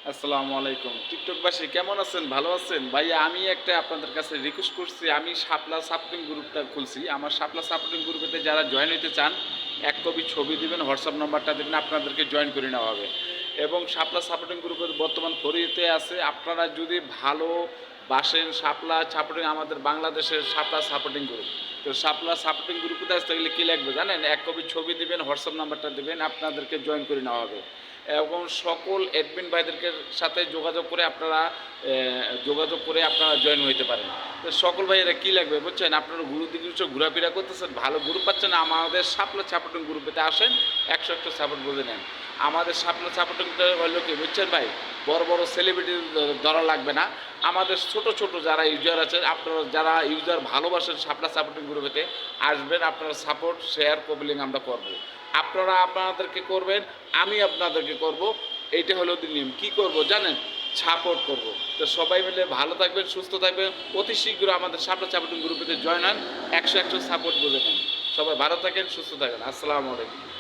আসসালামু আলাইকুম। টিকটকবাসী কেমন আছেন? ভালো আছেন? ভাইয়া আমি একটা আপনাদের কাছে রিকোয়েস্ট করছি। আমি শাপলা সাপোর্টিং গ্রুপটা খুলছি। আমার শাপলা সাপোর্টিং গ্রুপেতে যারা জয়েন হইতে চান, এক কপি ছবি দিবেন, হোয়াটসঅ্যাপ নাম্বারটা দিবেন, আপনাদেরকে জয়েন করে নেওয়া হবে। এবং শাপলা সাপোর্টিং গ্রুপের বর্তমান ফরিতে আছে। আপনারা যদি ভালো বাসেন শাপলা সাপোর্টিং আমাদের বাংলাদেশের শাপলা সাপোর্টিং গ্রুপ। তো শাপলা সাপোর্টিং গ্রুপে আসতে গেলে কী লাগবে জানেন? এক কপি ছবি দিবেন, হোয়াটসঅ্যাপ নাম্বারটা দিবেন, আপনাদেরকে জয়েন করে নেওয়া হবে। এবং সকল অ্যাডমিন ভাইদেরকে সাথে যোগাযোগ করে আপনারা জয়েন হইতে পারেন। তো সকল ভাইয়েরা কী লাগবে বুঝছেন? আপনারা দিকে ঘোরাফেরা করতেছেন, ভালো গ্রুপ পাচ্ছেন, আমাদের শাপলা সাপোর্টিং গ্রুপেতে আসেন, ১০০ সাপোর্ট বুঝে নেন। আমাদের শাপলা সাপোর্টিংটা হলো কি বুঝছেন ভাই? বড় বড় সেলিব্রিটি ধরা লাগবে না। আমাদের ছোট ছোট যারা ইউজার আছে, আপনারা যারা ইউজার ভালোবাসেন শাপলা সাপোর্টিং গ্রুপেতে আসবেন, আপনারা সাপোর্ট শেয়ার কপি আমরা করব। আপনারা আপনাদেরকে করবেন, আমি আপনাদেরকে করব। এইটা হলো নিয়ম। কী করব জানেন? সাপোর্ট করব। তো সবাই মিলে ভালো থাকবেন, সুস্থ থাকবেন। অতি শীঘ্র আমাদের শাপলা সাপোর্টিং গ্রুপেতে জয়েন হন। ১০০ সাপোর্ট বুঝে নেন। সবাই ভালো থাকেন, সুস্থ থাকেন। আসসালামু আলাইকুম।